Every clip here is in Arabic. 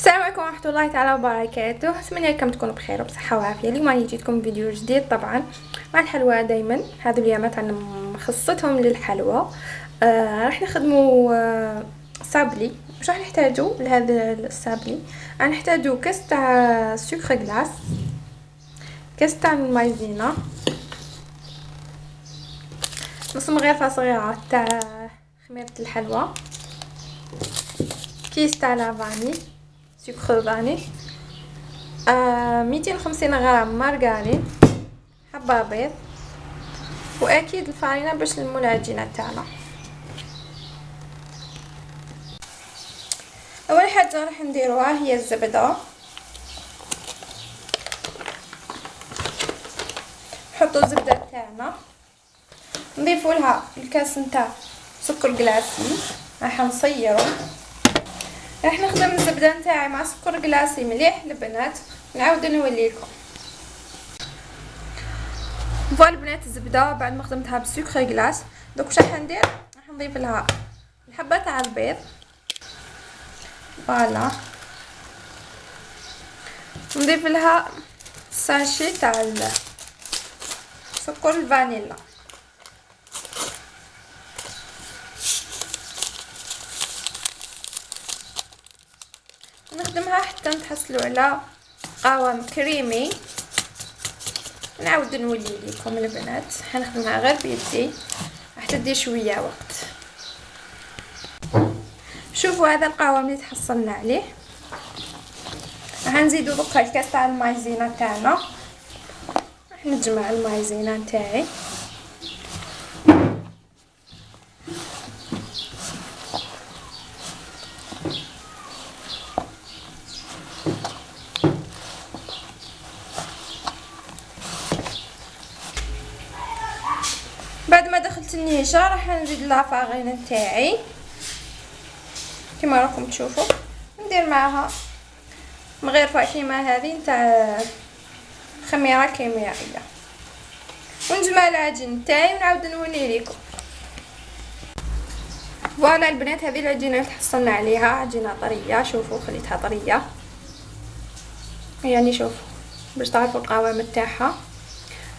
السلام عليكم ورحمه الله تعالى وبركاته. اتمنى لكم تكونوا بخير وبصحه وعافيه. اليوم راني جيتكم فيديو جديد طبعا مع الحلوى. دائما هذو اليامات عندنا مخصصتهم للحلوى. راح نخدموا صابلي. واش راح نحتاجوا لهذا الصابلي؟ راح نحتاجوا كاس تاع سكر غلاس، كاس تاع المايزينا، نص مغرفه صغيره تاع خميره الحلوى، كيس تاع لافاني سكر فاني، 250 غرام مارغرين، حبه بيض، واكيد الفارينه باش نلمو العجينه تاعنا. اول حاجه راح نديروها هي الزبده. نحطوا الزبده تاعنا، نضيفوا لها الكاس نتاع سكر جلاسي، راح نصيرو. راح نخدم الزبده نتاعي مع سكر جلاسي مليح البنات، نعاود نوليكم. فوالا البنات الزبده بعد ما خدمتها بالسكر جلاس، دوك واش راح ندير؟ راح نضيف لها الحبه تاع البيض، فوالا نضيف لها ساشي تاع سكر الفانيلا، نخدمها حتى نتحصلوا على قوام كريمي. نعاود نولي لكم البنات، حنخدمها غير بيدي، راح تدي شويه وقت. شوفوا هذا القوام اللي تحصلنا عليه. راح نزيدو دوكا الكاس تاع المايزينا تاعنا. راح نجمع المايزينا نتاعي، بعد ما دخلت النيشه راح نزيد لافارين نتاعي كما راكم تشوفوا. ندير معها مغرفه كيما هذه نتاع خميره كيميائيه، ونجمع العجين نتاعي ونعاود نولي لكم. فوالا البنات هذه العجينه اللي تحصلنا عليها عجينه طريه. شوفوا خليتها طريه، يعني شوفوا باش تعرفوا القوام تاعها.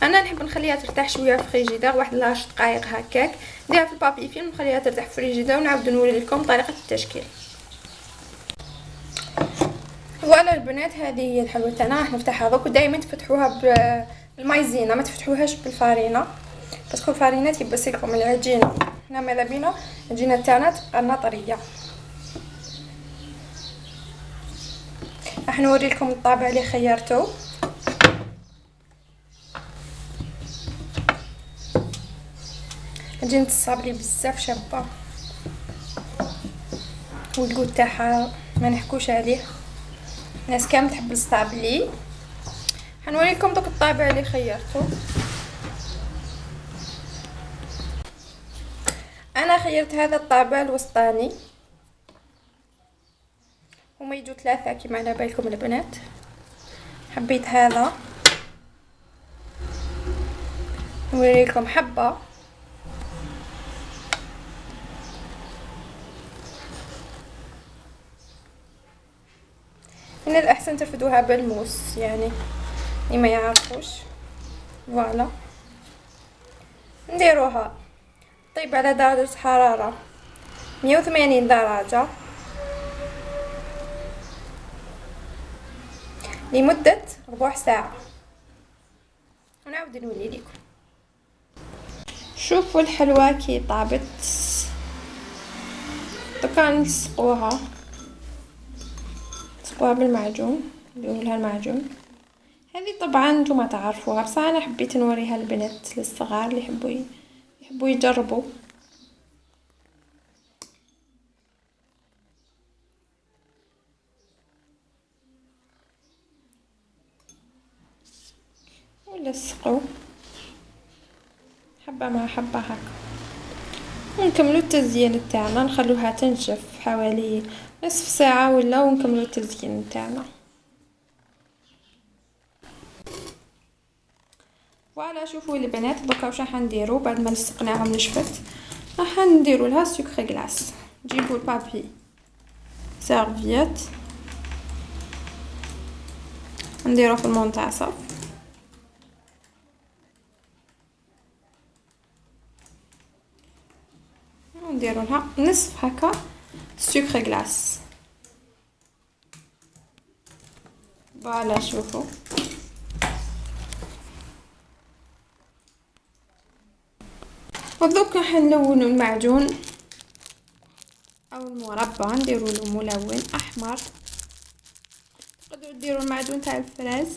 انا نحب نخليها ترتاح شويه في الفريجيدير، واحد 10 دقائق هكاك، نديرها في البابي فيلم نخليها ترتاح في الفريجيدير ونعاود نوري لكم طريقه التشكيل. فوالا البنات هذه هي الحلوى تاعنا. راح نفتحها دوك، ودائما تفتحوها بالمايزينا، ما تفتحوهاش بالفارينه، باسكو الفارينه تيبس لكم العجينه. حنا ماذا بينا العجينه تاعنا تبقى لنا طريه. راح نوري لكم الطابع اللي خيرته. عجينه الصابلي بزاف شابه، والجود تاعها ما نحكوش عليه، الناس كامل تحب الصابلي. حنوري لكم دوك الطابع اللي خيرته. انا خيرت هذا الطابع الوسطاني، هما يجوا 3 كيما على بالكم البنات. حبيت هذا، نوري لكم حبه. من الاحسن ترفدوها بالموس، يعني اللي ما يعرفوش. فوالا نديروها طيب على درجه حراره 180 درجه لمده ربع ساعه، ونعاود نولي لكم. شوفوا الحلوى كي طابت. دوكا نلصقوها بالمعجون، نديروا لها المعجون. هذه طبعا نتوما تعرفوها، بصح انا حبيت نوريها البنات الصغار اللي يحبوا يجربوا. ونلصقوا حبه مع حبه هكا، ونكملوا التزيين تاعنا. نخلوها تنشف حوالي نصف ساعه ولا، ونكملوا التزيين تاعنا. فوالا شوفوا البنات دوكا واش راح نديروا بعد ما لصقناهم نشفت. راح نديروا لها سكر غلاس. جيبوا البابي سيرفيت نديرو في المنتصف. ونديرو لها نصف هكا سكر غلاس. فوالا شوفوا ودوك راح نلونوا المعجون او المربى، نديروا له ملون احمر. تقدروا ديروا المعجون تاع الفراز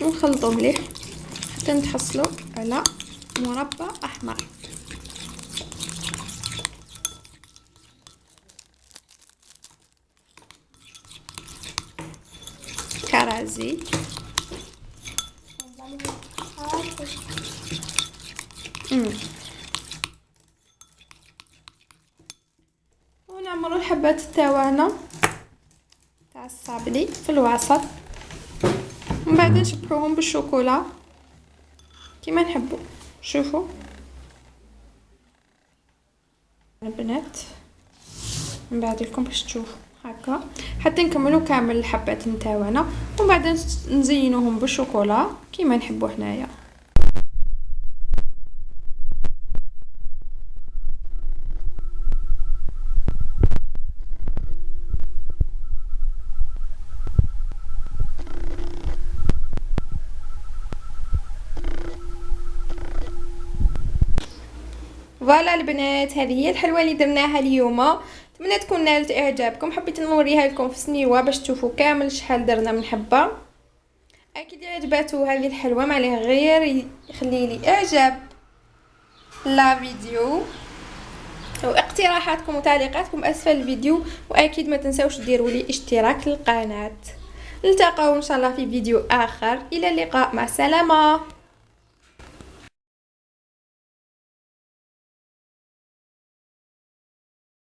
ونخلطوا مليح حتى نتحصلوا على مربى احمر. كرازي ونعملوا الحبات تاعنا تاع الصابلي في الوسط، ومن بعد نشبحوهم بالشوكولا كيما نحبوا. شوفوا البنات، من بعد لكم باش تشوفوا هكا حتى نكملوا كامل الحبات نتاعنا، ومن بعد نزينوهم بالشوكولا كيما نحبوا حنايا. فوالا البنات، هذه هي الحلوه اللي درناها اليوم. اتمنى تكون نالت اعجابكم. حبيت نوريها لكم في سنيوه باش تشوفوا كامل شحال درنا من حبه. اكيد اللي عجباتو هذه الحلوه ما عليه غير يخلي لي اعجاب لا فيديو واقتراحاتكم وتعليقاتكم اسفل الفيديو، واكيد ما تنسوش ديروا لي اشتراك للقناه. نلتقاو ان شاء الله في فيديو اخر. الى اللقاء، مع السلامه.